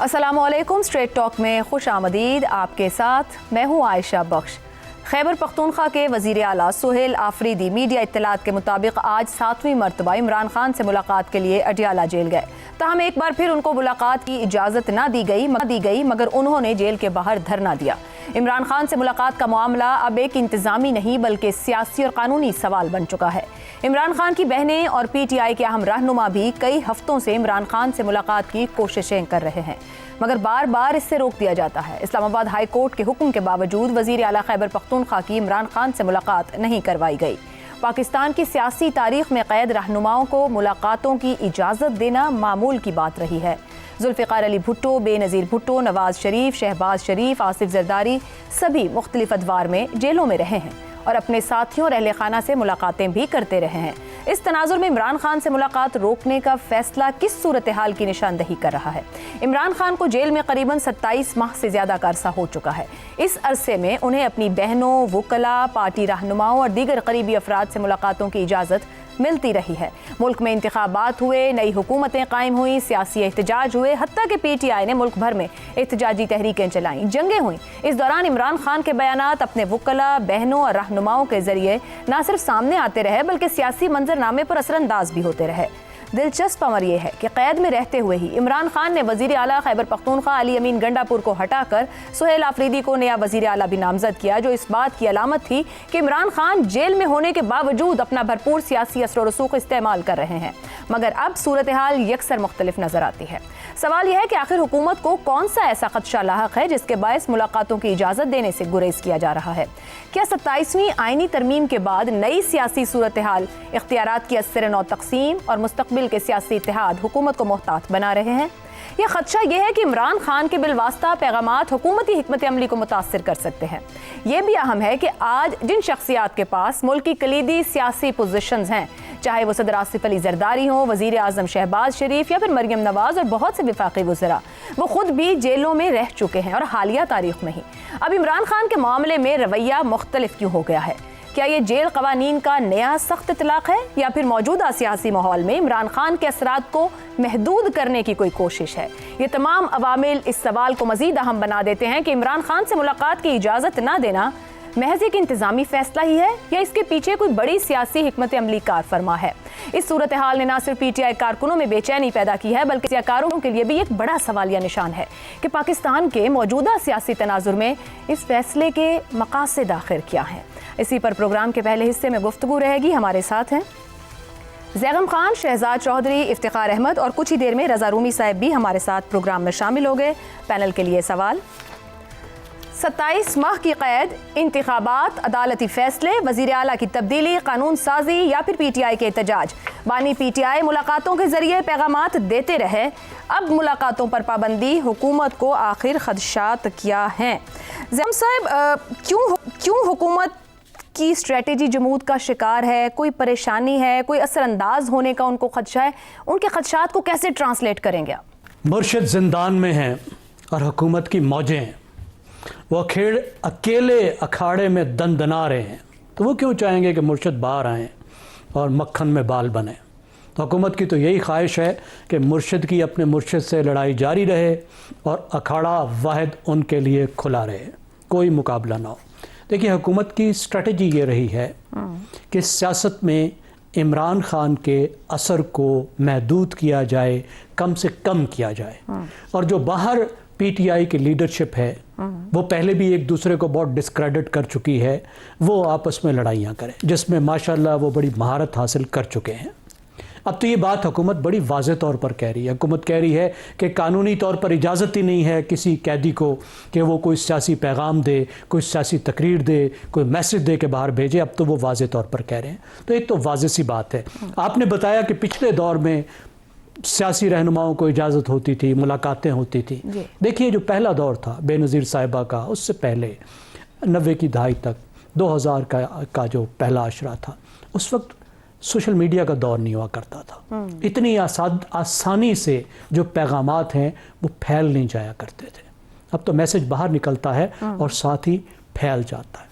अस्सलामुअलैकुम। Straight talk में खुश आमदीद। आपके साथ मैं हूँ आयशा बख्श। खैबर पख्तूनख्वा के वज़ीर आला सुहेल आफरीदी मीडिया इत्तलात के मुताबिक आज 7वीं मरतबा इमरान खान से मुलाकात के लिए अडियाला जेल गए। ताहम एक बार फिर उनको मुलाकात की इजाज़त ना दी गई मगर उन्होंने जेल के बाहर धरना दिया। इमरान खान से मुलाकात का मामला अब एक इंतज़ामी नहीं बल्कि सियासी और कानूनी सवाल बन चुका है। इमरान खान की बहनें और PTI के अहम रहनुमा भी कई हफ्तों से इमरान खान से मुलाकात की कोशिशें कर रहे हैं मगर बार बार इससे रोक दिया जाता है। इस्लामाबाद हाई कोर्ट के हुक्म के बावजूद वज़ीर आला खैबर पख्तूनख्वा की इमरान खान से मुलाकात नहीं करवाई गई। पाकिस्तान की सियासी तारीख में कैद रहनुमाओं को मुलाकातों की इजाज़त देना मामूल की बात रही है। जुल्फ़िकार अली भुट्टो, बेनज़ीर भुट्टो, नवाज शरीफ, शहबाज शरीफ, आसिफ जरदारी सभी मुख्तलिफ अदवार में जेलों में रहे हैं और अपने साथियों और अहले खाना से मुलाकातें भी करते रहे हैं। इस तनाजुर में इमरान खान से मुलाकात रोकने का फैसला किस सूरत हाल की निशानदही कर रहा है? इमरान खान को जेल में करीबन 27 माह से ज़्यादा का अरसा हो चुका है। इस अरसे में उन्हें अपनी बहनों, वुकला, पार्टी रहनुमाओं और दीगर करीबी अफराद से मुलाकातों की इजाज़त मिलती रही है। मुल्क में इंतखाबात हुए, नई हुकूमतें कायम हुई, सियासी एहतजाज हुए, हत्ता के PTI ने मुल्क भर में एहतजाजी तहरीकें चलाईं, जंगें हुई। इस दौरान इमरान खान के बयानात अपने वुकला, बहनों और रहनुमाओं के जरिए न सिर्फ सामने आते रहे बल्कि सियासी मंजरनामे पर असरअंदाज भी होते रहे। दिलचस्प अमर यह है कि कैद में रहते हुए ही इमरान खान ने वज़ीर आला खैबर पख्तूनख्वा अली अमीन गंडापुर को हटाकर सुहेल आफरीदी को नया वज़ीर आला भी नामजद किया, जो इस बात की अलामत थी कि इमरान खान जेल में होने के बावजूद अपना भरपूर सियासी असर व रसूख इस्तेमाल कर रहे हैं। मगर अब सूरत हाल यकसर मुख्तलिफ नजर आती है। सवाल यह है कि आखिर हुकूमत को कौन सा ऐसा खदशा लाहक है जिसके बायस मुलाकातों की इजाज़त देने से गुरेज किया जा रहा है? क्या 27वीं आईनी तरमीम के बाद नई सियासी सूरत हाल, इख्तियारात की असर नौ तकसीम और मुस्तकबिल के सियासी इत्तेहाद हुकूमत को मोहतात बना रहे हैं? यह खदशा यह है कि इमरान खान के बिलवास्ता पैगामात हुकूमती हिकमत अमली को मुतासिर कर सकते हैं। यह भी अहम है कि आज जिन शख्सियात के पास मुल्क की कलीदी सियासी पोजीशंस हैं, चाहे वो सदर आसिफ अली जरदारी हों, वज़ीर आज़म शहबाज शरीफ या फिर मरियम नवाज और बहुत से वफाकी वज़रा, वो खुद भी जेलों में रह चुके हैं और हालिया तारीख में ही। अब इमरान खान के मामले में रवैया मुख्तलिफ क्यों हो गया है? क्या ये जेल कवानीन का नया सख्त इतलाक है या फिर मौजूदा सियासी माहौल में इमरान खान के असरात को महदूद करने की कोई कोशिश है? ये तमाम अवामिल इस सवाल को मजीद अहम बना देते हैं कि इमरान खान से मुलाकात की इजाज़त ना देना महज एक इंतजामी फैसला ही है या इसके पीछे कोई बड़ी सियासी हिकमत अमली कार फरमा है। इस सूरत हाल ने न सिर्फ PTI कारकुनों में बेचैनी पैदा की है बल्कि सियाकारों के लिए भी एक बड़ा सवालिया निशान है कि पाकिस्तान के मौजूदा सियासी तनाजुर में इस फैसले के मकासद आखिर क्या हैं। इसी पर प्रोग्राम के पहले हिस्से में गुफ्तगू रहेगी। हमारे साथ हैं ज़ैगम खान, शहजाद चौधरी, इफ्तिखार अहमद और कुछ ही देर में रज़ा रूमी साहब भी हमारे साथ प्रोग्राम में शामिल हो गए। पैनल के लिए सवाल: 27 माह की कैद, इंतखाबात, अदालती फैसले, वज़ीर आला की तब्दीली, कानून साजी या फिर PTI के एहतजाज। बानी PTI मुलाकातों के जरिए पैगामात देते रहे, अब मुलाकातों पर पाबंदी। हुकूमत को आखिर खदशात क्या हैं? ज़ैगम साहब, क्यों हुकूमत की स्ट्रेटेजी जमूद का शिकार है? कोई परेशानी है, कोई असरअंदाज होने का उनको खदशा है? उनके खदशात को कैसे ट्रांसलेट करेंगे आप? मुर्शिद जिंदान में हैं और हुकूमत की मौजें हैं। वो अकेले अखाड़े में दंदना रहे हैं, तो वो क्यों चाहेंगे कि मुर्शिद बाहर आएँ और मक्खन में बाल बने? तो हुकूमत की तो यही ख्वाहिश है कि मुर्शिद की अपने मुर्शिद से लड़ाई जारी रहे और अखाड़ा वाहिद उनके लिए खुला रहे, कोई मुकाबला ना हो। देखिए, हुकूमत की स्ट्रेटजी ये रही है कि सियासत में इमरान खान के असर को महदूद किया जाए, कम से कम किया जाए, और जो बाहर PTI की लीडरशिप है वो पहले भी एक दूसरे को बहुत डिस्क्रेडिट कर चुकी है, वो आपस में लड़ाइयाँ करें, जिसमें माशाल्लाह वो बड़ी महारत हासिल कर चुके हैं। अब तो ये बात हुकूमत बड़ी वाज़ेह तौर पर कह रही है। हुकूमत कह रही है कि कानूनी तौर पर इजाज़त ही नहीं है किसी कैदी को कि वो कोई सियासी पैगाम दे, कोई सियासी तकरीर दे, कोई मैसेज दे के बाहर भेजे। अब तो वो वाज़ेह तौर पर कह रहे हैं, तो एक तो वाज़ेह सी बात है। आपने बताया कि पिछले दौर में सियासी रहनुमाओं को इजाज़त होती थी, मुलाकातें होती थी। देखिए, जो पहला दौर था बेनज़ीर साहिबा का, उससे पहले 90 की दहाई तक 2000 का जो पहला अशरा था, उस वक्त सोशल मीडिया का दौर नहीं हुआ करता था। इतनी आसानी से जो पैगामात हैं वो फैल नहीं जाया करते थे। अब तो मैसेज बाहर निकलता है और साथ ही फैल जाता है।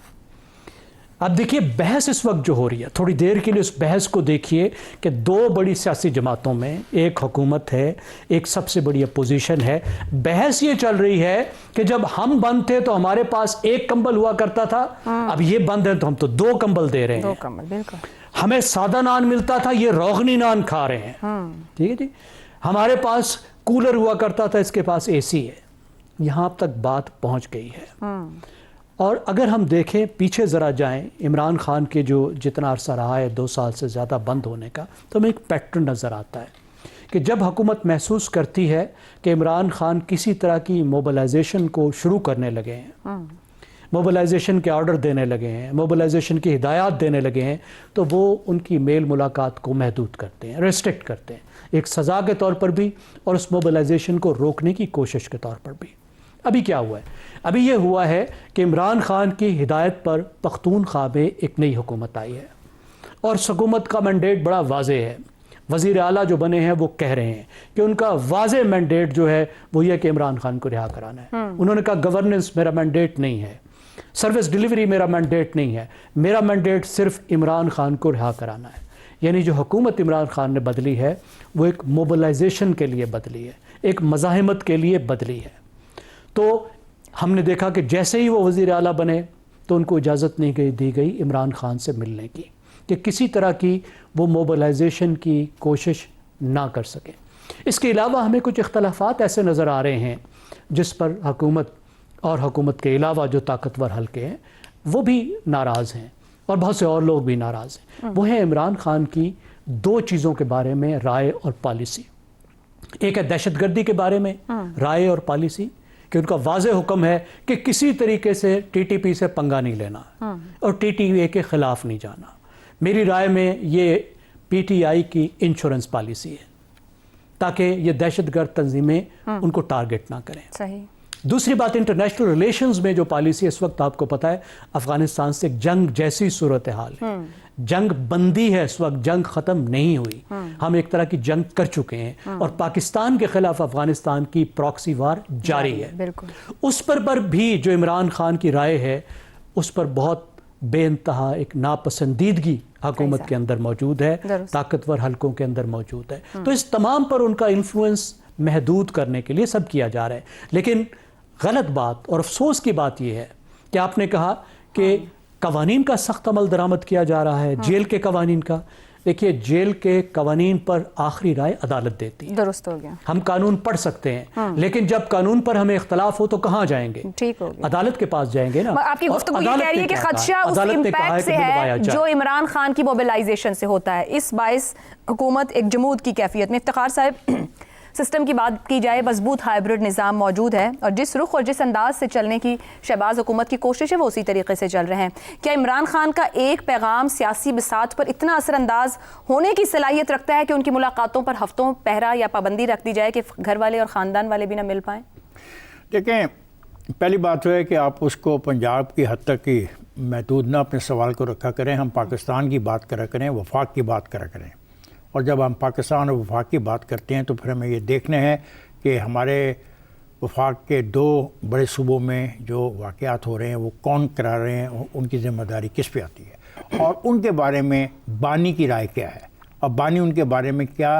अब देखिए बहस इस वक्त जो हो रही है, थोड़ी देर के लिए उस बहस को देखिए कि दो बड़ी सियासी जमातों में एक हुकूमत है, एक सबसे बड़ी अपोजिशन है। बहस ये चल रही है कि जब हम बंद थे तो हमारे पास एक कंबल हुआ करता था, अब ये बंद है तो हम तो दो कंबल दे रहे हैं। दो कंबल, बिल्कुल। हमें सादा नान मिलता था, ये रोगनी नान खा रहे हैं। ठीक है जी। हमारे पास कूलर हुआ करता था, इसके पास एसी है। यहां तक बात पहुंच गई है। और अगर हम देखें पीछे ज़रा जाएं, इमरान खान के जो जितना अरसा रहा है 2 साल से ज़्यादा बंद होने का, तो हमें एक पैटर्न नज़र आता है कि जब हुकूमत महसूस करती है कि इमरान खान किसी तरह की मोबिलाइजेशन को शुरू करने लगे हैं, मोबिलाइजेशन के ऑर्डर देने लगे हैं, मोबिलाइजेशन की हिदायत देने लगे हैं, तो वो उनकी मेल मुलाकात को महदूद करते हैं, रेस्ट्रिक्ट करते हैं, एक सज़ा के तौर पर भी और उस मोबिलाइजेशन को रोकने की कोशिश के तौर पर भी। अभी क्या हुआ है? अभी ये हुआ है कि इमरान खान की हिदायत पर पख्तूनख्वा में एक नई हुकूमत आई है और उस हुकूमत का मैंडेट बड़ा वाज़ेह है। वज़ीर आला जो बने हैं वो कह रहे हैं कि उनका वाज़ेह मैंडेट जो है वो ये कि इमरान खान को रिहा कराना है। उन्होंने कहा गवर्नेंस मेरा मैंडेट नहीं है, सर्विस डिलीवरी मेरा मैंडेट नहीं है, मेरा मैंडेट सिर्फ इमरान खान को रिहा कराना है। यानी जो हुकूमत इमरान खान ने बदली है वो एक मोबिलाइजेशन के लिए बदली है, एक मज़ाहिमत के लिए बदली है। तो हमने देखा कि जैसे ही वो वज़ीर आला बने तो उनको इजाज़त नहीं दी गई इमरान खान से मिलने की, कि किसी तरह की वो मोबिलाइजेशन की कोशिश ना कर सके। इसके अलावा हमें कुछ इख्तलाफात ऐसे नज़र आ रहे हैं जिस पर हुकूमत और हुकूमत के अलावा जो ताकतवर हल्के हैं वो भी नाराज़ हैं और बहुत से और लोग भी नाराज़ हैं। वो है इमरान खान की 2 चीज़ों के बारे में राय और पॉलिसी। एक है दहशतगर्दी के बारे में राय और पॉलिसी कि उनका वाज़ेह हुक्म है कि किसी तरीके से टीटीपी से पंगा नहीं लेना और टीटीपी के ख़िलाफ़ नहीं जाना। मेरी राय में ये पीटीआई की इंश्योरेंस पॉलिसी है ताकि ये दहशतगर्द तंजीमें उनको टारगेट ना करें। सही। दूसरी बात, इंटरनेशनल रिलेशंस में जो पॉलिसी इस वक्त आपको पता है अफगानिस्तान से एक जंग जैसी सूरत हाल है, जंग बंदी है इस वक्त, जंग ख़त्म नहीं हुई, हम एक तरह की जंग कर चुके हैं और पाकिस्तान के खिलाफ अफगानिस्तान की प्रॉक्सी वार जारी है। बिल्कुल। उस पर भी जो इमरान खान की राय है उस पर बहुत बेइंतहा एक नापसंदीदगी हुकूमत के अंदर मौजूद है, ताकतवर हलकों के अंदर मौजूद है। तो इस तमाम पर उनका इन्फ्लुएंस महदूद करने के लिए सब किया जा रहा है। लेकिन गलत बात और अफसोस की बात यह है कि आपने कहा कि कवानीन का सख्त अमल दरामद किया जा रहा है, जेल के कवानीन का। देखिए जेल के कवानीन पर आखिरी राय अदालत देती है। दुरुस्त हो गया। हम कानून पढ़ सकते हैं लेकिन जब कानून पर हमें इख्तलाफ हो तो कहाँ जाएंगे? ठीक हो गया। अदालत के पास जाएंगे ना। आपकी गुफ्तगू ये कह रही है कि खदशा उस इम्पैक्ट से है जो इमरान खान की मोबिलाइजेशन से होता है। इस बाइस हुकूमत एक जमूद की कैफियत में। इफ्तिखार साहब, सिस्टम की बात की जाए, मजबूत हाइब्रिड निज़ाम मौजूद है और जिस रुख और जिस अंदाज से चलने की शहबाज हुकूमत की कोशिश है वो उसी तरीके से चल रहे हैं। क्या इमरान खान का एक पैगाम सियासी बिसात पर इतना असरअंदाज होने की सलाहियत रखता है कि उनकी मुलाकातों पर हफ्तों पहरा या पाबंदी रख दी जाए कि घर वाले और ख़ानदान वाले भी ना मिल पाएँ? देखें, पहली बात तो है कि आप उसको पंजाब की हद तक ही महदूद ना अपने सवाल को रखा करें। हम पाकिस्तान की बात करा करें, वफाक की बात करा करें। और जब हम पाकिस्तान और वफाक की बात करते हैं तो फिर हमें ये देखना है कि हमारे वफाक के 2 बड़े सूबों में जो वाक़यात हो रहे हैं वो कौन करा रहे हैं और उनकी ज़िम्मेदारी किस पे आती है और उनके बारे में बानी की राय क्या है और बानी उनके बारे में क्या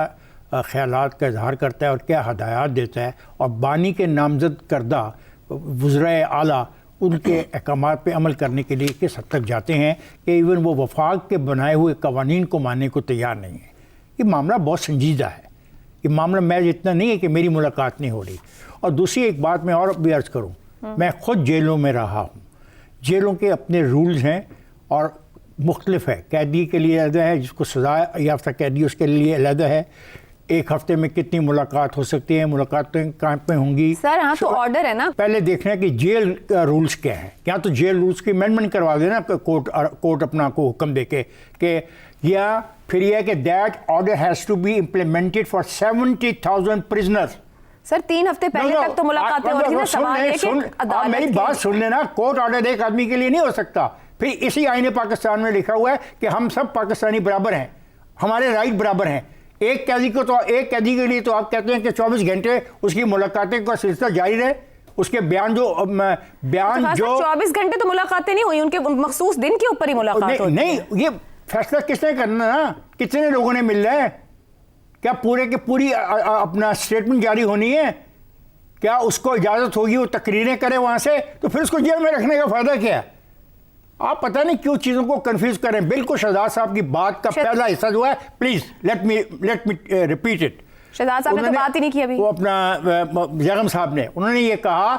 ख़यालात का इजहार करता है और क्या हदायत देता है और बानी के नामज़द करदा वज़राए आला उनके अहकामात पे अमल करने के लिए किस हद तक जाते हैं कि इवन वो वफाक के बनाए हुए कवानीन को मानने को तैयार नहीं है। ये मामला बहुत संजीदा है। ये मामला मैं इतना नहीं है कि मेरी मुलाकात नहीं हो रही। और दूसरी एक बात मैं और भी अर्ज़ करूँ, मैं ख़ुद जेलों में रहा हूँ। जेलों के अपने रूल्स हैं और मुख्तलिफ है। कैदी के लिए अलग है, जिसको सज़ा याफ्ता कैदी उसके लिए अलग है। एक हफ्ते में कितनी मुलाकात हो सकती है, मुलाकातें कहाँ पे होंगी? सर हाँ तो ऑर्डर है ना। पहले देखना है कि जेल का रूल्स क्या है। क्या तो जेल रूल्स की अमेंडमेंट करवा देना कोर्ट अपना को हुक्म दे के या फिर यह कि that order has to be implemented for 70,000 prisoners. Sir 3 हफ्ते पहले तक तो मुलाकातें हो रही थी ना। सवाल है कि मेरी बात सुन लेना, कोर्ट ऑर्डर एक आदमी के लिए नहीं हो सकता। फिर इसी आईने पाकिस्तान में लिखा हुआ है कि हम सब पाकिस्तानी बराबर हैं, हमारे राइट बराबर हैं। एक कैदी के लिए तो आप कहते हैं कि 24 घंटे उसकी मुलाकातें का सिलसिला जारी रहे। उसके बयान जो 24 घंटे तो मुलाकातें नहीं हुई, उनके मखसूस दिन के ऊपर ही मुलाकात होती नहीं, ये फैसला किसने करना ना, कितने लोगों ने मिलना है? क्या पूरे के पूरी अपना स्टेटमेंट जारी होनी है? क्या उसको इजाजत होगी वो तकरीरें करे वहां से? तो फिर उसको जेल में रखने का फायदा क्या है? आप पता नहीं क्यों चीजों को कंफ्यूज करें। बिल्कुल शहजाद साहब की बात का पहला हिस्सा जो है, please let me repeat it. Shahzad साहब ने तो बात ही नहीं की अभी। वो अपना जगम साहब ने, उन्होंने ये कहा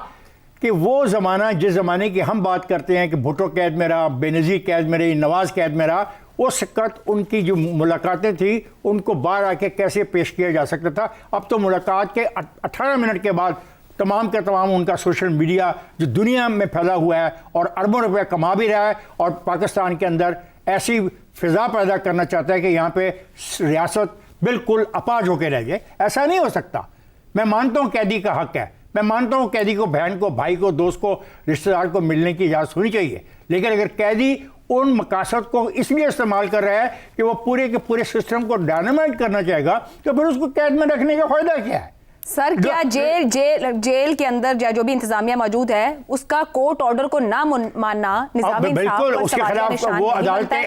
कि वो ज़माना जिस ज़माने की हम बात करते हैं कि भुट्टो कैद में रहा, बेनज़ीर कैद में रही, नवाज़ कैद में रहा, उस वक्त उनकी जो मुलाकातें थी उनको बाहर आके कैसे पेश किया जा सकता था। अब तो मुलाकात के 18 मिनट के बाद तमाम के तमाम उनका सोशल मीडिया जो दुनिया में फैला हुआ है और अरबों रुपये कमा भी रहा है और पाकिस्तान के अंदर ऐसी फ़िज़ा पैदा करना चाहता है कि यहाँ पे रियासत बिल्कुल अपाज होकर रह जाए। ऐसा नहीं हो सकता। मैं मानता हूँ कैदी का हक है, मैं मानता हूँ कैदी को बहन को, भाई को, दोस्त को, रिश्तेदार को मिलने की इजाज़त होनी चाहिए, लेकिन अगर कैदी उन मकासद को इसलिए इस्तेमाल कर रहा है कि वो पूरे के पूरे सिस्टम को डायनामाइट करना चाहेगा, तो फिर उसको कैद में रखने का फायदा क्या है? सर, क्या जेल के अंदर जो भी इंतजामिया मौजूद है उसका कोर्ट ऑर्डर को ना मानना निज़ाम इंसाफ बिल्कुल पर उसके खिलाफ वो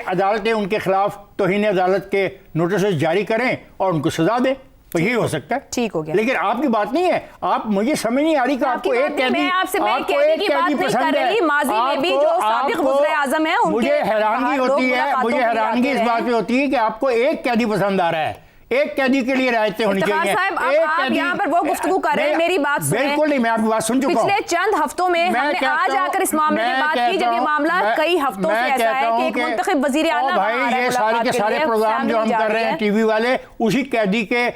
अदालतें उनके खिलाफ तौहीन अदालत के नोटिस जारी करें और उनको सजा दें, तो यही हो सकता है। ठीक हो गया। लेकिन आपकी बात नहीं है, आप मुझे समझ नहीं आ रही कि आपको एक कैदी पसंद है। माजी में भी जो साबिक वज़ीर-ए-आज़म है मुझे हैरानगी होती है, मुझे हैरानगी इस बात पे होती है कि आपको एक कैदी पसंद आ रहा है। एक कैदी के लिए रायतें होनी चाहिए। आप यहाँ पर वो गुफ्तगू कर रहे हैं, मेरी बात सुने। बिल्कुल नहीं, मैं आपकी बात सुन चुका हूँ। पिछले चंद हफ्तों में हमने आज आकर इस मामले में बात की, जब ये मामला कई हफ्तों से ऐसा है कि एक मुंतखब वज़ीर आला भाई ये सारे के सारे प्रोग्राम जो हम कर रहे हैं टीवी वाले, उसी कैदी के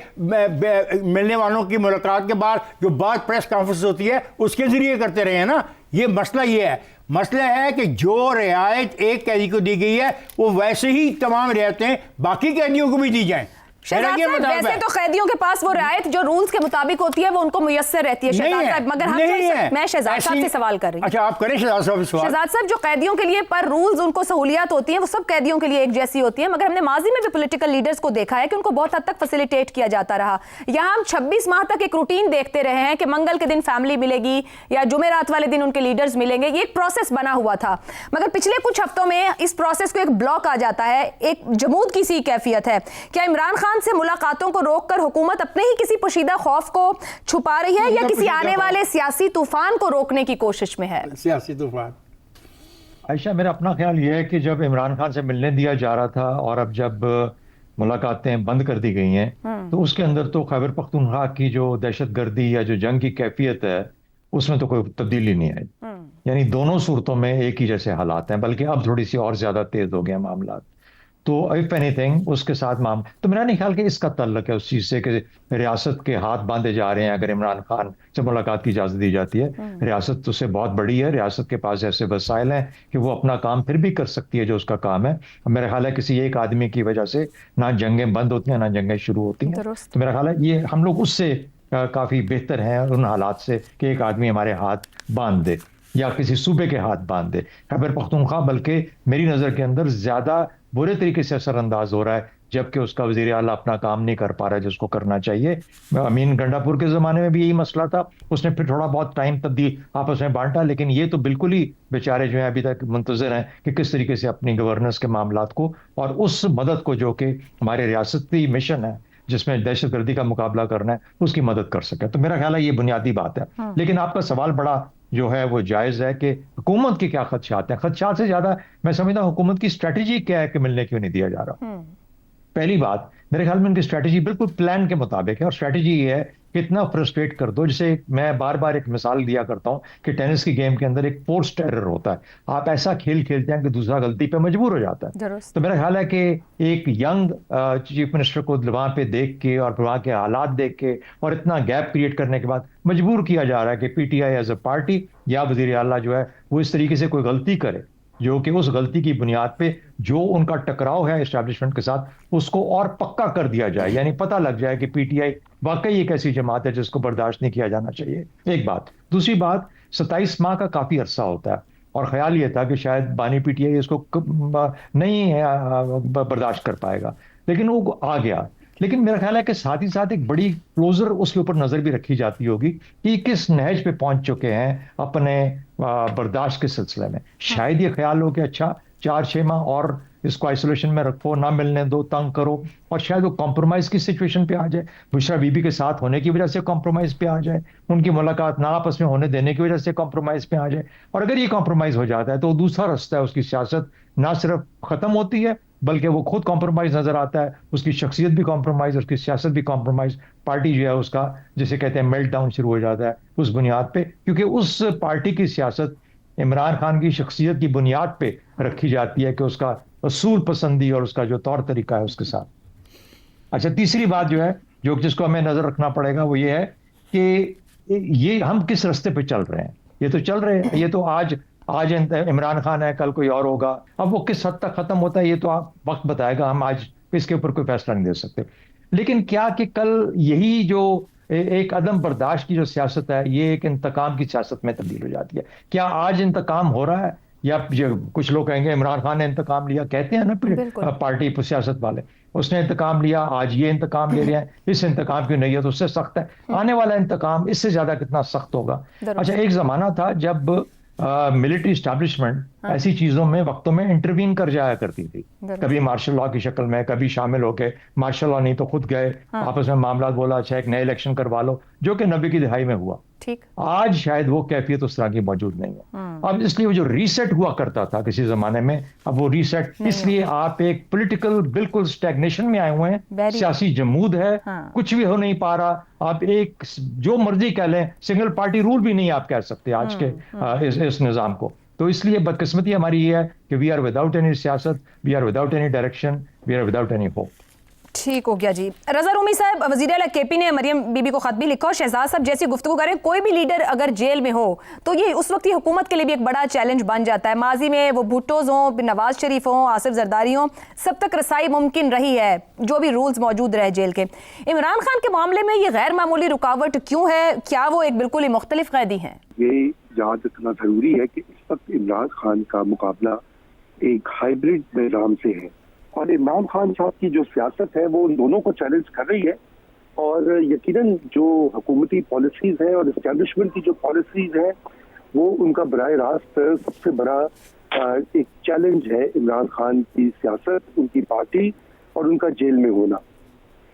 मिलने वालों की मुलाकात के बाद जो बात प्रेस कॉन्फ्रेंस होती है उसके जरिए करते रहे हैं ना। ये मसला ये है, मसला है कि जो रियायत एक कैदी को दी गई है वो वैसे ही तमाम रियायतें बाकी कैदियों को भी दी जाएं। वैसे तो कैदियों के पास वो रियायत जो रूल्स के मुताबिक होती है वो उनको मुयस्सर रहती है शहजाद साहब, मगर मैं शहजाद साहब से सवाल कर रही हूँ। अच्छा, आप करें शहजाद साहब से सवाल। शहजाद साहब, जो कैदियों के लिए पर रूल्स उनको सहूलियत होती है वो सब कैदियों के लिए एक जैसी होती है, मगर हमने माजी में भी पॉलिटिकल लीडर्स को देखा है कि उनको बहुत हद तक फैसिलिटेट किया जाता रहा। यहाँ हम 26 माह तक एक रूटीन देखते रहे हैं कि मंगल के दिन फैमिली मिलेगी या जुमेरात वाले दिन उनके लीडर्स मिलेंगे, ये एक प्रोसेस बना हुआ था। मगर पिछले कुछ हफ्तों में इस प्रोसेस को एक ब्लॉक आ जाता है, एक जमूद की सी कैफियत है। क्या इमरान खान से मुलाकातों को रोककर हुकूमत अपने ही किसी पोशीदा खौफ को छुपा रही है या किसी आने वाले सियासी तूफान को रोकने की कोशिश में है? सियासी तूफान, आयशा, मेरा अपना ख्याल यह है कि जब इमरान खान से मिलने दिया जा रहा था और अब जब मुलाकातें बंद कर दी गई हैं, तो उसके अंदर तो खैबर पख्तूनख्वा की जो दहशतगर्दी या जो जंग की कैफियत है उसमें तो कोई तब्दीली नहीं आई। यानी दोनों सूरतों में एक ही जैसे हालात हैं, बल्कि अब थोड़ी सी और ज्यादा तेज हो गए मामला। तो इफ एनीथिंग उसके साथ तो मेरा नहीं ख्याल कि इसका तल्लक है उस चीज से कि रियासत के हाथ बांधे जा रहे हैं। अगर इमरान खान से मुलाकात की इजाजत दी जाती है, रियासत तो उससे बहुत बड़ी है, रियासत के पास ऐसे वसाइल हैं कि वो अपना काम फिर भी कर सकती है जो उसका काम है। मेरा ख्याल है किसी एक आदमी की वजह से ना जंगें बंद होती हैं ना जंगें शुरू होती हैं। तो मेरा ख्याल है ये हम लोग उससे काफी बेहतर हैं उन हालात से कि एक आदमी हमारे हाथ बांध दे या किसी सूबे के हाथ बांध दे। खैबर पख्तूनख्वा बल्कि मेरी नज़र के अंदर ज़्यादा बुरे तरीके से असरअंदाज हो रहा है, जबकि उसका वज़ीर आला अपना काम नहीं कर पा रहा है जिसको करना चाहिए। अमीन गंडापुर के ज़माने में भी यही मसला था, उसने फिर थोड़ा बहुत टाइम तब्दील आपस में बांटा, लेकिन ये तो बिल्कुल ही बेचारे जो है अभी तक मुंतज़िर हैं कि किस तरीके से अपनी गवर्नेंस के मामलात को और उस मदद को जो कि हमारे रियासती मिशन है जिसमें दहशतगर्दी का मुकाबला करना है उसकी मदद कर सके। तो मेरा ख्याल है ये बुनियादी बात है। लेकिन आपका सवाल बड़ा जो है वो जायज़ है कि हुकूमत के क्या खदशात हैं। खदशात से ज्यादा मैं समझता हूँ हुकूमत की स्ट्रेटजी क्या है कि मिलने क्यों नहीं दिया जा रहा। पहली बात, मेरे ख्याल में उनकी स्ट्रेटजी बिल्कुल प्लान के मुताबिक है और स्ट्रेटजी ये है कि इतना फ्रस्ट्रेट कर दो। जैसे मैं बार बार एक मिसाल दिया करता हूं कि टेनिस की गेम के अंदर एक फोर्स्ड एरर होता है, आप ऐसा खेल खेलते हैं कि दूसरा गलती पे मजबूर हो जाता है। तो मेरा ख्याल है कि एक यंग चीफ मिनिस्टर को वहां पे देख के और वहां के हालात देख के और इतना गैप क्रिएट करने के बाद मजबूर किया जा रहा है कि पीटीआई एज अ पार्टी या वजीर आला जो है वो इस तरीके से कोई गलती करे जो कि उस गलती की बुनियाद पे जो उनका टकराव है एस्टैब्लिशमेंट के साथ उसको और पक्का कर दिया जाए, यानी पता लग जाए कि पीटीआई वाकई एक ऐसी जमात है जिसको बर्दाश्त नहीं किया जाना चाहिए। एक बात। दूसरी बात, 27 माह का काफी अरसा होता है और ख्याल ये था कि शायद बानी पीटीआई इसको नहीं बर्दाश्त कर पाएगा, लेकिन वो आ गया। लेकिन मेरा ख्याल है कि साथ ही साथ एक बड़ी क्लोजर उसके ऊपर नजर भी रखी जाती होगी कि किस नहज पे पहुंच चुके हैं अपने बर्दाश्त के सिलसिले में। शायद ये ख्याल हो कि अच्छा 4-6 माह और इसको आइसोलेशन में रखो, ना मिलने दो, तंग करो, और शायद वो कॉम्प्रोमाइज की सिचुएशन पे आ जाए, बुशरा बीबी के साथ होने की वजह से कॉम्प्रोमाइज पे आ जाए, उनकी मुलाकात ना आपस में होने देने की वजह से कॉम्प्रोमाइज पे आ जाए। और अगर ये कॉम्प्रोमाइज हो जाता है तो दूसरा रास्ता है, उसकी सियासत ना सिर्फ खत्म होती है बल्कि वो खुद कॉम्प्रोमाइज नजर आता है, उसकी शख्सियत भी कॉम्प्रोमाइज, उसकी सियासत भी कॉम्प्रोमाइज, पार्टी जो है उसका जिसे कहते हैं मेल्ट डाउन शुरू हो जाता है उस बुनियाद पे, क्योंकि उस पार्टी की सियासत इमरान खान की शख्सियत की बुनियाद पे रखी जाती है कि उसका असूल पसंदी और उसका जो तौर तरीका है उसके साथ। अच्छा, तीसरी बात जो है जो जिसको हमें नजर रखना पड़ेगा वो ये है कि ये हम किस रास्ते पे चल रहे हैं। ये तो चल रहे हैं, ये तो आज इमरान खान है, कल कोई और होगा। अब वो किस हद तक खत्म होता है ये तो आप वक्त बताएगा, हम आज इसके ऊपर कोई फैसला नहीं दे सकते। लेकिन क्या कि कल यही जो एक अदम बर्दाश्त की जो सियासत है ये एक इंतकाम की सियासत में तब्दील हो जाती है। क्या आज इंतकाम हो रहा है, या कुछ लोग कहेंगे इमरान खान ने इंतकाम लिया, कहते हैं ना पार्टी सियासत वाले, उसने इंतकाम लिया, आज ये इंतकाम ले रहे हैं, इस इंतकाम की नीयत उससे सख्त है, आने वाला इंतकाम इससे ज्यादा कितना सख्त होगा। अच्छा, एक जमाना था जब मिलिट्री स्टैब्लिशमेंट ऐसी चीजों में वक्तों में इंटरवीन कर जाया करती थी, कभी मार्शल लॉ की शक्ल में, कभी शामिल होके, मार्शल लॉ नहीं तो खुद गए आपस में मामला बोला, अच्छा एक नए इलेक्शन करवा लो, जो कि 90 की दिहाई में हुआ। ठीक, आज शायद वो कैफियत उस तरह की मौजूद नहीं है। अब इसलिए वो जो रीसेट हुआ करता था किसी जमाने में, अब वो रीसेट, इसलिए आप एक पॉलिटिकल बिल्कुल स्टैग्नेशन में आए हुए हैं, सियासी जमूद है, कुछ भी हो नहीं पा रहा। आप एक जो मर्जी कह लें, सिंगल पार्टी रूल भी नहीं आप कह सकते आज के इस निजाम को। तो इसलिए बदकिस्मती हमारी ये है कि वी आर विदाउट एनी सियासत, we are without any direction, we are without any hope. ठीक हो गया जी। रजा रूमी साहब, वज़ीर आला केपी ने मरियम बीबी को खत भी लिखा और शहजाद साहब जैसी गुफ्तगू करें, कोई भी लीडर अगर जेल में हो तो ये उस वक्त की हुकूमत के लिए भी एक बड़ा चैलेंज बन जाता है। माजी में वो भुट्टोज हों, नवाज शरीफ हों, आसिफ जरदारी हों, सब तक रसाई मुमकिन रही है, जो भी रूल्स मौजूद रहे जेल के। इमरान खान के मामले में ये गैर मामूली रुकावट क्यों है? क्या वो एक बिल्कुल ही मुख्तलिफ कैदी हैं? ये याद रखना जरूरी है कि इस वक्त इमरान खान का मुकाबला एक हाइब्रिड निज़ाम से है, और इमरान खान साहब की जो सियासत है वो उन दोनों को चैलेंज कर रही है। और यकीनन जो हुकूमती पॉलिसीज है और इस्टेब्लिशमेंट की जो पॉलिसीज है वो उनका बराह रास्त सबसे बड़ा एक चैलेंज है इमरान खान की सियासत, उनकी पार्टी और उनका जेल में होना।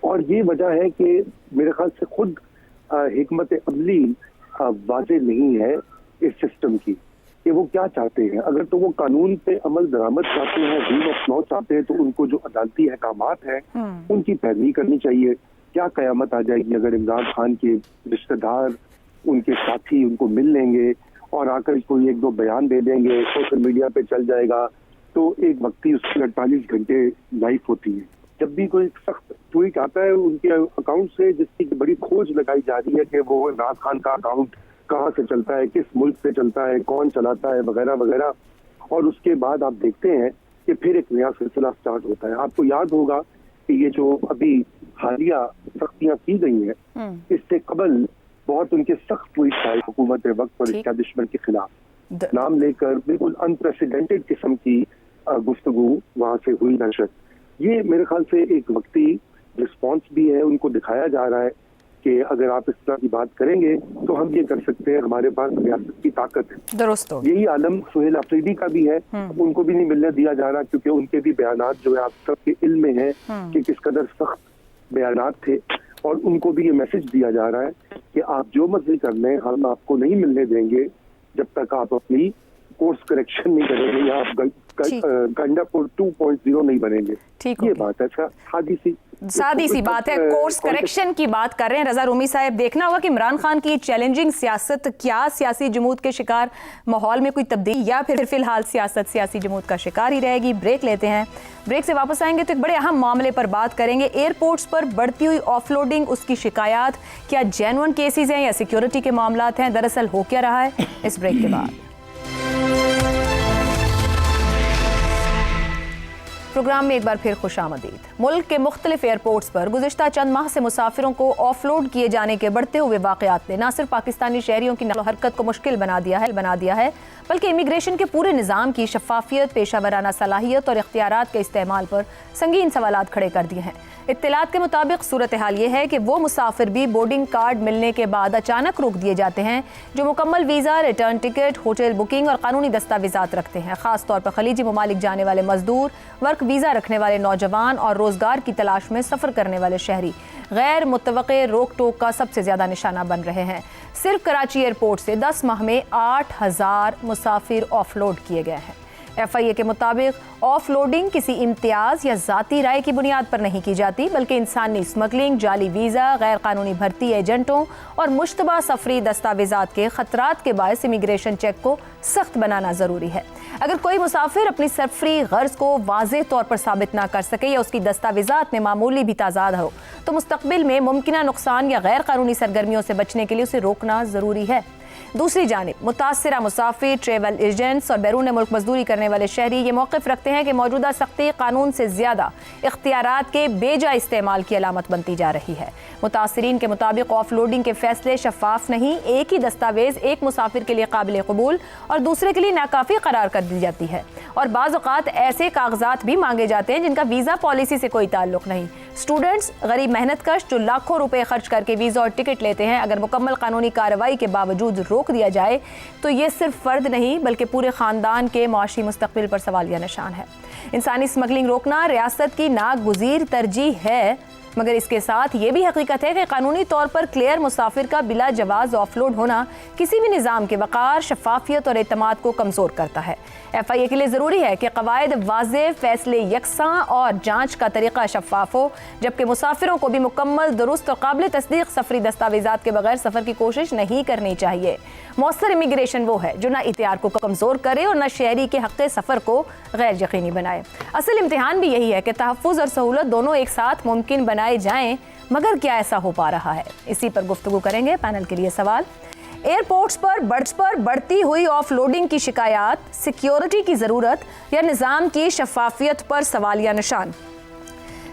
और ये वजह है कि मेरे ख्याल से खुद हिकमत अमली वाज़ेह नहीं है इस सिस्टम की कि वो क्या चाहते हैं। अगर तो वो कानून पे अमल दरामद चाहते हैं, रूल ऑफ लॉ चाहते हैं, तो उनको जो अदालती अहकामात हैं उनकी पैरवी करनी चाहिए। क्या कयामत आ जाएगी अगर इमरान खान के रिश्तेदार, उनके साथी उनको मिल लेंगे और आकर कोई एक दो बयान दे देंगे, सोशल मीडिया पे चल जाएगा, तो एक वक्ती उसकी 48 घंटे लाइफ होती है। जब भी कोई सख्त ट्वीट आता है उनके अकाउंट से जिसकी बड़ी खोज लगाई जा रही है कि वो इमरान खान का अकाउंट कहाँ से चलता है, किस मुल्क से चलता है, कौन चलाता है, वगैरह वगैरह, और उसके बाद आप देखते हैं कि फिर एक नया सिलसिला स्टार्ट होता है। आपको याद होगा कि ये जो अभी हालिया सख्तियां की गई हैं, इससे कबल बहुत उनके सख्त ट्वीट आए हुकूमत वक्त और एस्टैब्लिशमेंट के खिलाफ, नाम लेकर बिल्कुल अनप्रेसिडेंटेड किस्म की गुफ्तगू वहां से हुई नशर। ये मेरे ख्याल से एक वक्ती रिस्पॉन्स भी है, उनको दिखाया जा रहा है कि अगर आप इस तरह की बात करेंगे तो हम ये कर सकते हैं, हमारे पास रियासत की ताकत है। दुरुस्त। यही आलम सुहेल अफरीदी का भी है, उनको भी नहीं मिलने दिया जा रहा क्योंकि उनके भी बयानात जो है आप सबके इल्म में है कि किस कदर सख्त बयानात थे, और उनको भी ये मैसेज दिया जा रहा है कि आप जो मर्जी कर लें, हम आपको नहीं मिलने देंगे जब तक आप अपनी कोर्स करेक्शन नहीं करेंगे या आप गंडापुर 2.0 नहीं बनेंगे। ये बात है, सादी सी बात है, कोर्स करेक्शन की बात कर रहे हैं। रजा रूमी साहब, देखना होगा कि इमरान खान की चैलेंजिंग सियासत क्या सियासी जमूद के शिकार माहौल में कोई तब्दीली, या फिर फिलहाल सियासत सियासी जमूद का शिकार ही रहेगी। ब्रेक लेते हैं, ब्रेक से वापस आएंगे तो एक बड़े अहम मामले पर बात करेंगे। एयरपोर्ट्स पर बढ़ती हुई ऑफलोडिंग, उसकी शिकायत क्या जेन्युइन केसेस हैं या सिक्योरिटी के मामलात हैं? दरअसल हो क्या रहा है, इस ब्रेक के बाद। प्रोग्राम में एक बार फिर खुशामदीद। मुल्क के मुख्तलिफ एयरपोर्ट्स पर गुज़िश्ता चंद माह से मुसाफिरों को ऑफलोड किए जाने के बढ़ते हुए वाक़यात ने न सिर्फ पाकिस्तानी शहरियों की नक़्ल व हरकत को मुश्किल बना दिया है बल्कि इमिग्रेशन के पूरे निज़ाम की शफाफियत, पेशा वराना सलाहियत और इख्तियारात के इस्तेमाल पर संगीन सवालात खड़े कर दिए हैं। इत्तलात के मुताबिक सूरत हाल ये है कि वो मुसाफिर भी बोर्डिंग कार्ड मिलने के बाद अचानक रोक दिए जाते हैं जो मुकम्मल visa, return ticket, hotel booking और कानूनी दस्तावेजात रखते हैं। ख़ास तौर पर खलीजी ममालिक जाने वाले मजदूर, वर्क वीज़ा रखने वाले नौजवान और रोज़गार की तलाश में सफ़र करने वाले शहरी गैर मुतवक्के रोक टोक का सबसे ज़्यादा निशाना बन रहे हैं। सिर्फ कराची एयरपोर्ट से 10 माह में 8,000 मुसाफिर ऑफलोड किए गए हैं। FIA के मुताबिक ऑफलोडिंग किसी इम्तियाज़ या ज़ाती राय की बुनियाद पर नहीं की जाती बल्कि इंसानी स्मगलिंग, जाली वीज़ा, गैर कानूनी भर्ती एजेंटों और मुश्तबा सफरी दस्तावेजात के खतरात के बायस इमिग्रेशन चेक को सख्त बनाना ज़रूरी है। अगर कोई मुसाफिर अपनी सफरी गर्ज को वाज़ेह तौर पर साबित ना कर सके या उसकी दस्तावेजात में मामूली भी ताज़ाद हो तो मुस्तकबिल में मुमकिना नुकसान या गैर कानूनी सरगर्मियों से बचने के लिए उसे रोकना ज़रूरी है। दूसरी जानिब मुतासिरा मुसाफिर, ट्रेवल एजेंट्स और बैरून मुल्क मजदूरी करने वाले शहरी ये मौक़िफ़ रखते हैं कि मौजूदा सख्ती कानून से ज़्यादा इख्तियारात के बेजा इस्तेमाल की अलामत बनती जा रही है। मुतासिरीन के मुताबिक ऑफलोडिंग के फैसले शफाफ नहीं, एक ही दस्तावेज़ एक मुसाफिर के लिए काबिल कबूल और दूसरे के लिए नाकाफ़ी करार कर दी जाती है और बाज़ औक़ात ऐसे कागजात भी मांगे जाते हैं जिनका वीज़ा पॉलिसी से कोई ताल्लुक़ नहीं। स्टूडेंट्स, गरीब मेहनत कश जो लाखों रुपए खर्च करके वीज़ा और टिकट लेते हैं, अगर मुकम्मल कानूनी कार्रवाई के बावजूद रोक दिया जाए तो ये सिर्फ फ़र्द नहीं बल्कि पूरे ख़ानदान के माशी मुस्तक़बिल पर सवालिया निशान है। इंसानी स्मगलिंग रोकना रियासत की नागुज़ीर तरजीह है, मगर इसके साथ ये भी हकीकत है कि कानूनी तौर पर क्लियर मुसाफिर का बिला जवाज़ ऑफलोड होना किसी भी निज़ाम के वक़ार, शफाफियत और एतमाद को कमज़ोर करता है। FIA के लिए ज़रूरी है कि क़वायद वाज़ेह, फ़ैसले यकसां और जाँच का तरीक़ा शफाफ हो, जबकि मुसाफिरों को भी मुकम्मल, दुरुस्त और काबिल तस्दीक सफरी दस्तावेज़ात के बगैर सफ़र की कोशिश नहीं करनी चाहिए। मौसर इमिग्रेशन वो है जो ना इख्तियार को कमज़ोर करे और ना शहरी के हक़ सफ़र को गैर यकीनी बनाए। असल इम्तिहान भी यही है कि तहफ़्फ़ुज़ और सहूलत दोनों एक साथ मुमकिन बनाए जाएँ, मगर क्या ऐसा हो पा रहा है? इसी पर गुफ्तगू करेंगे। पैनल के लिए सवाल। एयरपोर्ट्स पर बढ़ती हुई ऑफलोडिंग की शिकायत, सिक्योरिटी की ज़रूरत या निज़ाम की शफाफियत पर सवालिया निशान।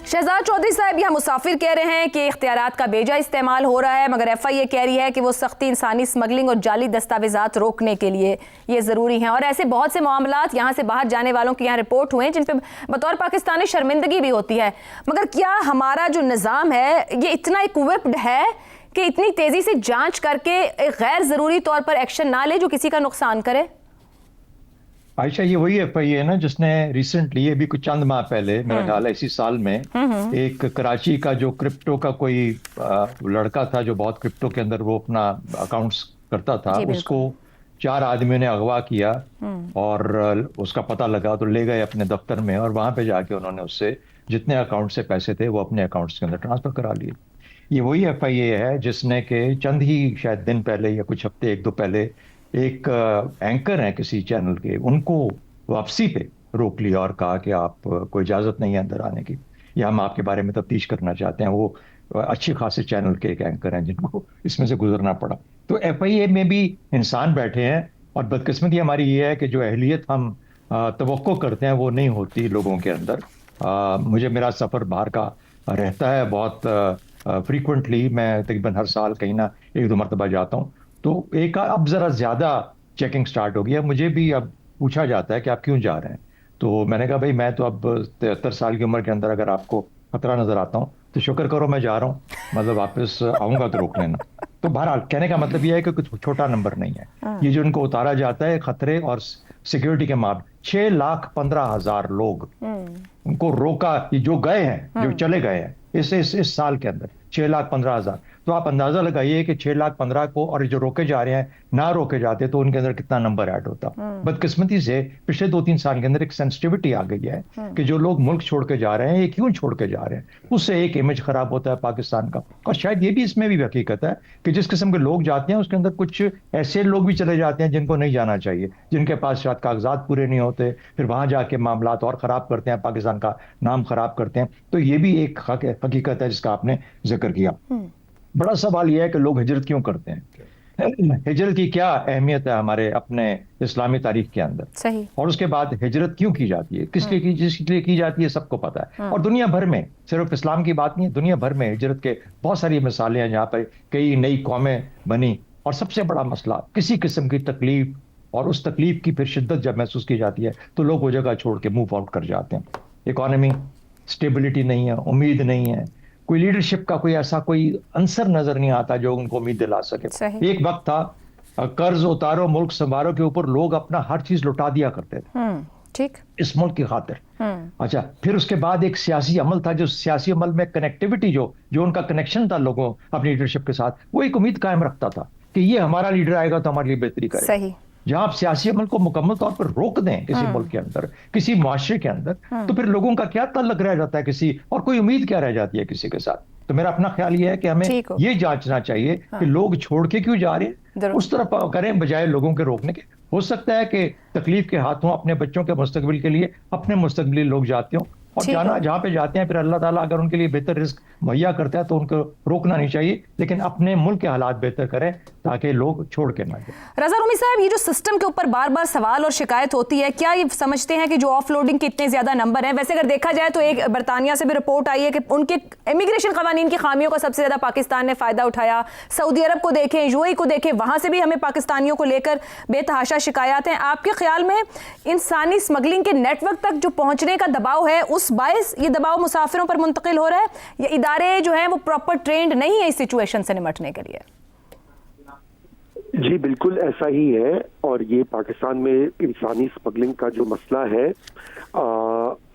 शहजाद चौधरी साहब यहाँ मुसाफिर कह रहे हैं कि इख्तियारात का बेजा इस्तेमाल हो रहा है, मगर FIA कह रही है कि वो सख्ती इंसानी स्मगलिंग और जाली दस्तावेजात रोकने के लिए ये ज़रूरी हैं। और ऐसे बहुत से मामलात यहाँ से बाहर जाने वालों के यहाँ रिपोर्ट हुए हैं जिन पर बतौर पाकिस्तानी शर्मिंदगी भी होती है। मगर क्या हमारा जो निज़ाम है ये इतना इक्विप्ड है कि इतनी तेज़ी से जाँच करके गैर ज़रूरी तौर पर एक्शन ना ले जो किसी का नुकसान करे? आयशा, ये वही FIA है ना जिसने रिसेंटली, ये भी कुछ चंद माह पहले, मेरा ख्याल है इसी साल में, एक कराची का जो क्रिप्टो का कोई लड़का था जो बहुत क्रिप्टो के अंदर वो अपना अकाउंट्स करता था, उसको 4 आदमियों ने अगवा किया और उसका पता लगा तो ले गए अपने दफ्तर में और वहां पे जाके उन्होंने उससे जितने अकाउंट से पैसे थे वो अपने अकाउंट्स के अंदर ट्रांसफर करा लिए। ये वही FIA है जिसने के चंद ही शायद दिन पहले या कुछ हफ्ते 1-2 पहले एक एंकर हैं किसी चैनल के, उनको वापसी पे रोक लिया और कहा कि आप कोई इजाज़त नहीं है अंदर आने की, या हम आपके बारे में तफ्तीश करना चाहते हैं। वो अच्छी खासे चैनल के एक एंकर हैं जिनको इसमें से गुजरना पड़ा। तो FIA में भी इंसान बैठे हैं और बदकिस्मती हमारी ये है कि जो अहलियत हम तवक्को करते हैं वो नहीं होती लोगों के अंदर। मुझे मेरा सफ़र बाहर का रहता है बहुत फ्रीक्वेंटली, मैं तकरीबन हर साल कहीं ना 1-2 मरतबा जाता हूँ। तो एक अब ज़रा ज़्यादा चेकिंग स्टार्ट हो गया, मुझे भी अब पूछा जाता है कि आप क्यों जा रहे हैं। तो मैंने कहा भाई मैं तो अब 73 साल की उम्र के अंदर अगर आपको खतरा नज़र आता हूँ तो शुक्र करो मैं जा रहा हूँ, मतलब वापस आऊँगा तो रोक लेना। तो बहरहाल कहने का मतलब यह है कि कुछ छोटा नंबर नहीं है ये जो उनको उतारा जाता है खतरे और सिक्योरिटी के मामले। 6,15,000 लोग उनको रोका, ये जो गए हैं, जो चले गए हैं इस साल के अंदर 6,15,000। तो आप अंदाजा लगाइए कि 6,15,000 को, और जो रोके जा रहे हैं, ना रोके जाते तो उनके अंदर कितना नंबर ऐड होता। बदकिस्मती से पिछले 2-3 साल के अंदर एक सेंसिटिविटी आ गई है कि जो लोग मुल्क छोड़ के जा रहे हैं ये क्यों छोड़ के जा रहे हैं, उससे एक इमेज खराब होता है पाकिस्तान का। और शायद ये भी इसमें भी हकीकत है कि जिस किस्म के लोग जाते हैं उसके अंदर कुछ ऐसे लोग भी चले जाते हैं जिनको नहीं जाना चाहिए, जिनके पास शायद कागजात पूरे नहीं होते, फिर वहां जाके मामलात और खराब करते हैं, पाकिस्तान का नाम खराब करते हैं। तो ये भी एक हकीकत है जिसका आपने जिक्र किया। बड़ा सवाल यह है कि लोग हिजरत क्यों करते हैं। हिजरत की क्या अहमियत है हमारे अपने इस्लामी तारीख के अंदर, सही। और उसके बाद हिजरत क्यों की जाती है, किस लिए की, जिसके लिए की जाती है, सबको पता है। और दुनिया भर में, सिर्फ इस्लाम की बात नहीं है, दुनिया भर में हिजरत के बहुत सारी मिसालें हैं जहाँ पर कई नई कौमें बनी। और सबसे बड़ा मसला, किसी किस्म की तकलीफ और उस तकलीफ की फिर शिद्दत जब महसूस की जाती है तो लोग वो जगह छोड़ के मूव आउट कर जाते हैं। इकोनॉमी स्टेबिलिटी नहीं है, उम्मीद नहीं है, कोई लीडरशिप का कोई ऐसा कोई अंसर नजर नहीं आता जो उनको उम्मीद दिला सके। सही। एक वक्त था कर्ज उतारो मुल्क संवारो के ऊपर लोग अपना हर चीज लुटा दिया करते थे ठीक। इस मुल्क की खातिर। अच्छा, फिर उसके बाद एक सियासी अमल था, जो सियासी अमल में कनेक्टिविटी, जो उनका कनेक्शन था लोगों अपनी लीडरशिप के साथ, वो एक उम्मीद कायम रखता था कि ये हमारा लीडर आएगा तो हमारे लिए बेहतरी करेगा। सही। जहां आप सियासी अमल को मुकम्मल तौर पर रोक दें किसी मुल्क के अंदर, किसी मुआशरे के अंदर, तो फिर लोगों का क्या ताल्लुक रह जाता है किसी, और कोई उम्मीद क्या रह जाती है किसी के साथ। तो मेरा अपना ख्याल ये है कि हमें ये जांचना चाहिए कि लोग छोड़ के क्यों जा रहे हैं, उस तरफ करें बजाय लोगों के रोकने के। हो सकता है कि तकलीफ के हाथों अपने बच्चों के मुस्तकबिल के लिए, अपने मुस्तकबिल लोग जाते हो, और जाना जहां पे जाते हैं, फिर अल्लाह ताला अगर उनके लिए बेहतर रिस्क मुहैया करता है तो उनको रोकना नहीं चाहिए, लेकिन अपने मुल्क के हालात बेहतर करें ताकि लोग छोड़ के ना जाए। रजा रूमी साहब, ये जो सिस्टम के ऊपर बार बार सवाल और शिकायत होती है, क्या ये समझते हैं कि जो ऑफलोडिंग के इतने ज्यादा नंबर हैं, वैसे अगर देखा जाए तो एक बरतानिया से भी रिपोर्ट आई है कि उनके इमिग्रेशन कवानीन की खामियों का सबसे ज्यादा पाकिस्तान ने फायदा उठाया। सऊदी अरब को देखें, यूएई को देखें, वहां से भी हमें पाकिस्तानियों को लेकर बेतहाशा शिकायत हैं। आपके ख्याल में इंसानी स्मगलिंग के नेटवर्क तक जो पहुंचने का दबाव है, उस बायस ये दबाव मुसाफिरों पर मुंतकिल हो रहा है, या इदारे जो हैं वो प्रॉपर ट्रेंड नहीं है इस सिचुएशन से निपटने के लिए? जी बिल्कुल ऐसा ही है, और ये पाकिस्तान में इंसानी स्मगलिंग का जो मसला है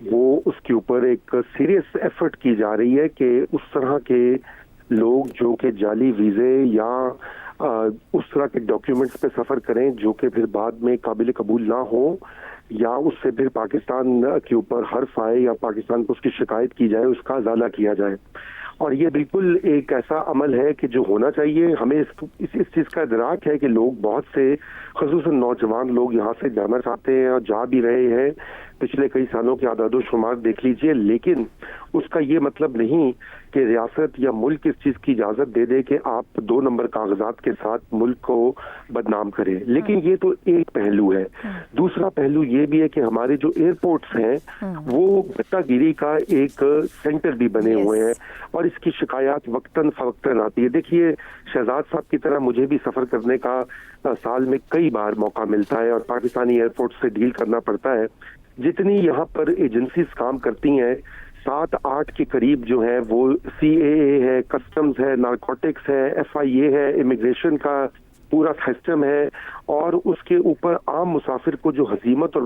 वो उसके ऊपर एक सीरियस एफर्ट की जा रही है कि उस तरह के लोग जो कि जाली वीज़े या उस तरह के डॉक्यूमेंट्स पे सफ़र करें जो कि फिर बाद में काबिल कबूल ना हो, या उससे फिर पाकिस्तान के ऊपर हर्फ आए या पाकिस्तान को उसकी शिकायत की जाए, उसका अजाला किया जाए। और ये बिल्कुल एक ऐसा अमल है कि जो होना चाहिए। हमें इस चीज़ का इदराक है कि लोग बहुत से, ख़ुसूसन नौजवान लोग यहाँ से जाना चाहते हैं और जा भी रहे हैं। पिछले कई सालों के आदादो शुमार देख लीजिए, लेकिन उसका ये मतलब नहीं कि रियासत या मुल्क इस चीज़ की इजाज़त दे दे कि आप 2 नंबर कागजात के साथ मुल्क को बदनाम करें। लेकिन ये तो एक पहलू है। दूसरा पहलू ये भी है कि हमारे जो एयरपोर्ट्स हैं वो गत्तागिरी का एक सेंटर भी बने हुए हैं, और इसकी शिकायत वक्तन फवक्तन आती है। देखिए, शहजाद साहब की तरह मुझे भी सफ़र करने का साल में कई बार मौका मिलता है और पाकिस्तानी एयरपोर्ट से डील करना पड़ता है। जितनी यहाँ पर एजेंसीज काम करती हैं, 7-8 के करीब जो है वो CAA है, कस्टम्स है, नारकोटिक्स है, FIA है, इमिग्रेशन का पूरा सिस्टम है, और उसके ऊपर आम मुसाफिर को जो हजीमत और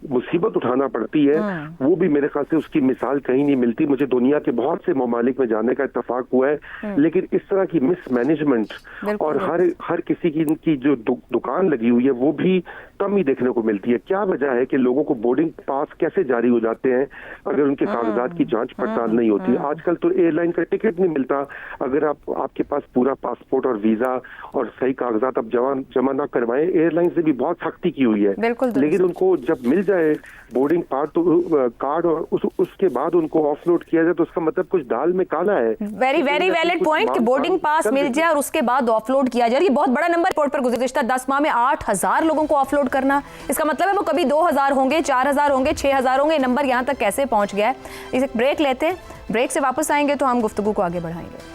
मुसीबत उठाना पड़ती है वो भी मेरे ख्याल से उसकी मिसाल कहीं नहीं मिलती। मुझे दुनिया के बहुत से ममालिक में जाने का इत्तेफाक हुआ है, लेकिन इस तरह की मिसमैनेजमेंट और हर किसी की जो दुकान लगी हुई है वो भी कम ही देखने को मिलती है। क्या वजह है कि लोगों को बोर्डिंग पास कैसे जारी हो जाते हैं अगर उनके कागजात की जांच पड़ताल नहीं होती? आजकल तो एयरलाइन का टिकट नहीं मिलता अगर आपके पास पूरा पासपोर्ट और वीजा और सही कागजात आप जमा ना करवाएं। एयरलाइन से भी बहुत सख्ती की हुई है, लेकिन उनको जब मिल जाए बोर्डिंग कार्ड और उसके बाद उनको ऑफलोड किया जाए तो उसका मतलब कुछ दाल में काला है। वेरी वैलिड पॉइंट कि बोर्डिंग पास मिल जाए और उसके बाद ऑफलोड किया जाए। ये बहुत बड़ा नंबर रिपोर्ट पर गुज़िश्ता 10 माह में 8000 लोगों को ऑफलोड करना, इसका मतलब है वो कभी 2000 होंगे, 4000 होंगे, 6000 होंगे। नंबर यहाँ तक कैसे पहुंच गया है? इसे ब्रेक लेते हैं, ब्रेक से वापस आएंगे तो हम गुफ्तगू को आगे बढ़ाएंगे।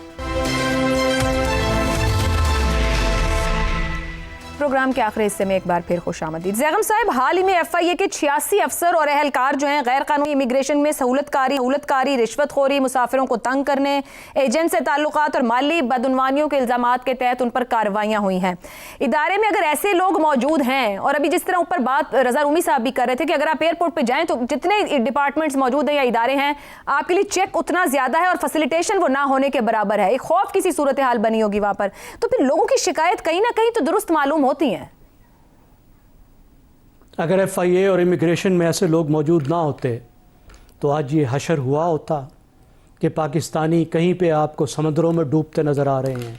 प्रोग्राम के आखिरी हिस्से में एक बार फिर खुशामदीद। ज़ैगम साहब, हाल ही में FIA के 86 अफसर और अहलकार जो हैं गैर कानूनी इमिग्रेशन में सहूलतकारी, रिश्वतखोरी, मुसाफिरों को तंग करने, एजेंट से ताल्लुकात और माली बदउनवानियों के इल्ज़ामात के तहत उन पर कार्रवाइयाँ हुई हैं। इदारे में अगर ऐसे लोग मौजूद हैं, और अभी जिस तरह ऊपर बात रजा रूमी साहब भी कर रहे थे कि अगर आप एयरपोर्ट पर जाएँ तो जितने डिपार्टमेंट्स मौजूद हैं या इदारे हैं, आपके लिए चेक उतना ज़्यादा है और फैसिलिटेशन वो ना होने के बराबर है। एक खौफ की सी सूरत हाल बनी होगी वहाँ पर, तो फिर लोगों की शिकायत कहीं ना कहीं तो दुरुस्त मालूम होती हैं। अगर FIA और इमिग्रेशन में ऐसे लोग मौजूद ना होते तो आज ये हशर हुआ होता कि पाकिस्तानी कहीं पे आपको समुद्रों में डूबते नज़र आ रहे हैं,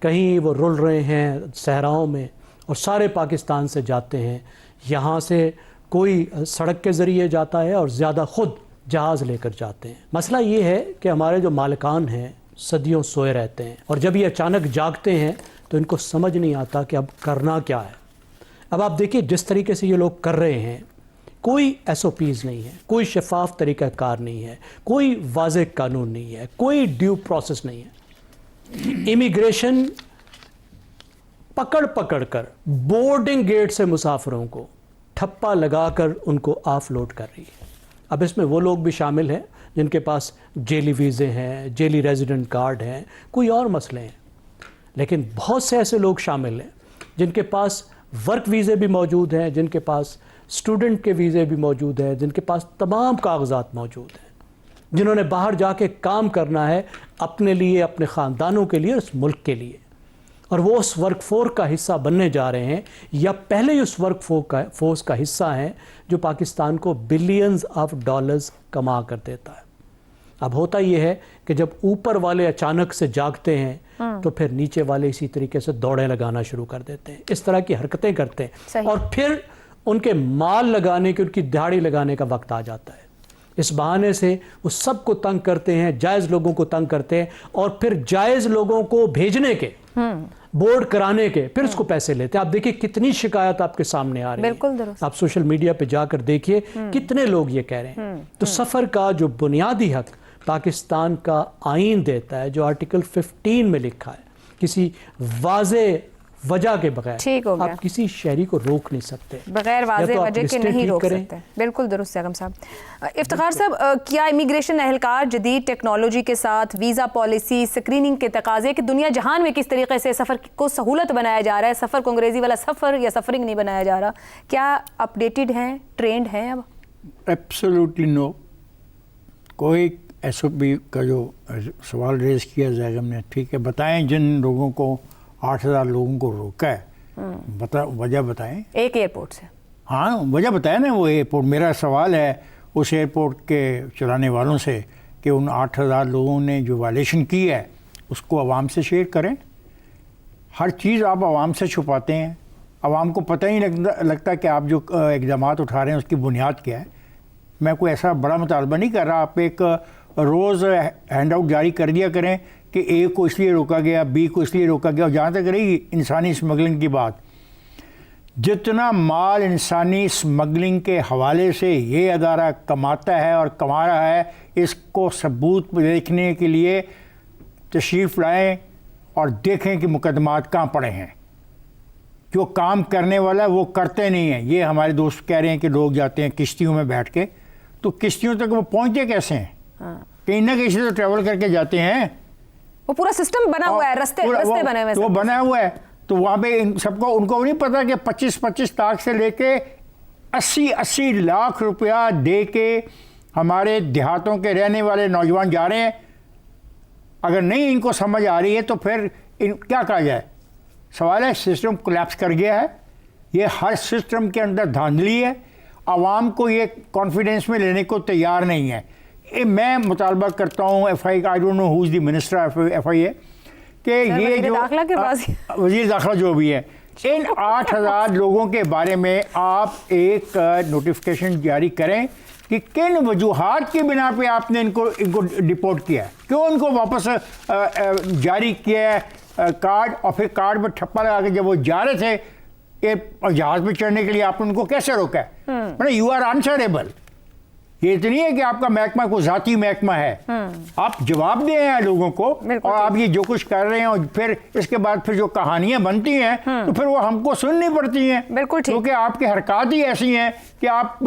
कहीं वो रुल रहे हैं सहराओं में और सारे पाकिस्तान से जाते हैं। यहाँ से कोई सड़क के ज़रिए जाता है और ज़्यादा ख़ुद जहाज़ लेकर जाते हैं। मसला ये है कि हमारे जो मालिकान हैं सदियों सोए रहते हैं, और जब ये अचानक जागते हैं तो इनको समझ नहीं आता कि अब करना क्या है। अब आप देखिए जिस तरीके से ये लोग कर रहे हैं, कोई SOPs नहीं है, कोई शफाफ तरीक़ाकार नहीं है, कोई वाज़ेह कानून नहीं है, कोई ड्यू प्रोसेस नहीं है। इमिग्रेशन पकड़ पकड़ कर बोर्डिंग गेट से मुसाफिरों को ठप्पा लगाकर उनको ऑफलोड कर रही है। अब इसमें वो लोग भी शामिल हैं जिनके पास जेली वीज़े हैं, जेली रेजिडेंट कार्ड हैं, कोई और मसले हैं, लेकिन बहुत से ऐसे लोग शामिल हैं जिनके पास वर्क वीज़े भी मौजूद हैं, जिनके पास स्टूडेंट के वीज़े भी मौजूद हैं, जिनके पास तमाम कागजात मौजूद हैं, जिन्होंने बाहर जाके काम करना है अपने लिए, अपने ख़ानदानों के लिए, उस मुल्क के लिए, और वो उस वर्क फोर्स का हिस्सा बनने जा रहे हैं या पहले ही उस वर्क फोर्स का हिस्सा हैं जो पाकिस्तान को बिलियंस ऑफ डॉलर्स कमा कर देता है। अब होता ये है कि जब ऊपर वाले अचानक से जागते हैं तो फिर नीचे वाले इसी तरीके से दौड़े लगाना शुरू कर देते हैं, इस तरह की हरकतें करते हैं, और फिर उनके माल लगाने की, उनकी दिहाड़ी लगाने का वक्त आ जाता है। इस बहाने से वो सबको तंग करते हैं, जायज़ लोगों को तंग करते हैं, और फिर जायज़ लोगों को भेजने के, बोर्ड कराने के, फिर उसको पैसे लेते हैं। आप देखिए कितनी शिकायत आपके सामने आ रही है, आप सोशल मीडिया पे जाकर देखिए कितने लोग ये कह रहे हैं। तो सफ़र का जो बुनियादी हक पाकिस्तान का आईन देता है, जो आर्टिकल 15 में लिखा है, किसी वाज़े वजह के बगैर आप किसी शहरी को रोक नहीं सकते, बगैर वाज़े वजह के नहीं रोक सकते। बिल्कुल दुरुस्त है अगम साहब। इफ्तिखार साहब, क्या इमिग्रेशन एहलकार जदीद टेक्नोलॉजी के साथ वीज़ा पॉलिसी, स्क्रीनिंग के तकाजे कि दुनिया जहान में किस तरीके से सफ़र को सहूलत बनाया जा रहा है, सफ़र को अंग्रेज़ी वाला सफ़र या सफ़रिंग नहीं बनाया जा रहा, क्या अपडेटेड हैं, ट्रेंड हैं अब? Absolutely no. कोई SOP का जो सवाल रेज़ किया जाएगा हमने, ठीक है, बताएं जिन लोगों को 8,000 लोगों को रोका है, वजह बताएं। एक एयरपोर्ट से, हाँ वजह बताएं ना वो एयरपोर्ट। मेरा सवाल है उस एयरपोर्ट के चलाने वालों से कि उन 8,000 लोगों ने जो वायलेशन की है उसको आवाम से शेयर करें। हर चीज़ आप आवाम से छुपाते हैं, आवाम को पता ही लगता कि आप जो इक़दाम उठा रहे हैं उसकी बुनियाद क्या है। मैं कोई ऐसा बड़ा मुतालबा नहीं कर रहा, आप एक रोज़ हैंड आउट जारी कर दिया करें कि A को इसलिए रोका गया, B को इसलिए रोका गया। और जहाँ तक रही इंसानी स्मगलिंग की बात, जितना माल इंसानी स्मगलिंग के हवाले से ये अदारा कमाता है और कमा रहा है, इसको सबूत देखने के लिए तशरीफ़ लाएं और देखें कि मुकदमात कहाँ पड़े हैं। जो काम करने वाला है वो करते नहीं हैं। ये हमारे दोस्त कह रहे हैं कि लोग जाते हैं किश्तियों में बैठ के, तो किश्तियों तक वो पहुँचते कैसे हैं? कहीं ना कहीं से तो ट्रैवल करके जाते हैं। वो पूरा सिस्टम बना हुआ है, रास्ते बने हुए हैं, वो बना हुआ है। तो वहाँ पे सबको, उनको नहीं पता कि 25-25 लाख से लेके 80-80 लाख रुपया दे के हमारे देहातों के रहने वाले नौजवान जा रहे हैं। अगर नहीं इनको समझ आ रही है तो फिर क्या कहा जाए? सवाल है, सिस्टम कोलैप्स कर गया है। ये हर सिस्टम के अंदर धांधली है। आवाम को ये कॉन्फिडेंस में लेने को तैयार नहीं है। मैं मुतालबा करता हूँ I don't know who is the minister of FIA कि ये जो वज़ीर दाखिला जो भी है, इन 8,000 लोगों के बारे में आप एक नोटिफिकेशन जारी करें कि किन वजूहात की बिना पे आपने इनको डिपोर्ट किया है, क्यों इनको वापस जारी किया है कार्ड, और फिर कार्ड पर ठप्पा लगा के जब वो जा रहे थे जहाज़ पर चढ़ने के लिए आपने उनको कैसे रोका है? मतलब यू आर आंसरेबल। ये इतनी है कि आपका महकमा को ज़ाती महकमा है, आप जवाब दे हैं लोगों को, और आप ये जो कुछ कर रहे हैं और फिर इसके बाद फिर जो कहानियां बनती हैं तो फिर वो हमको सुननी पड़ती हैं, क्योंकि आपकी हरकत ही ऐसी हैं कि आप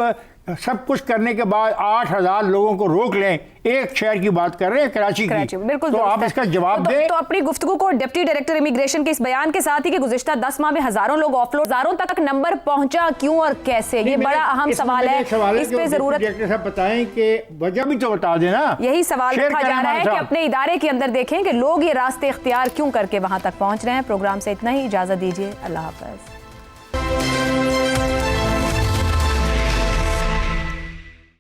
सब कुछ करने के बाद 8,000 लोगों को रोक लें। एक शहर की बात कर रहे हैं, कराची की, बिल्कुल। तो आप इसका जवाब दें। तो अपनी गुफ्तगू को डिप्टी डायरेक्टर इमिग्रेशन के इस बयान के साथ ही कि गुज़िश्ता 10 माह में हजारों लोग ऑफलोड, हजारों तक नंबर पहुंचा क्यों और कैसे, ये बड़ा अहम सवाल है। इस पे जरूरत है बताएं कि वजह भी तो बता देना। यही सवाल रखा जा रहा है कि अपने इदारे के अंदर देखें कि लोग ये रास्ते इख्तियार क्यों करके वहां तक पहुंच रहे हैं। प्रोग्राम से इतना ही, इजाजत दीजिए, अल्लाह हाफ़िज़।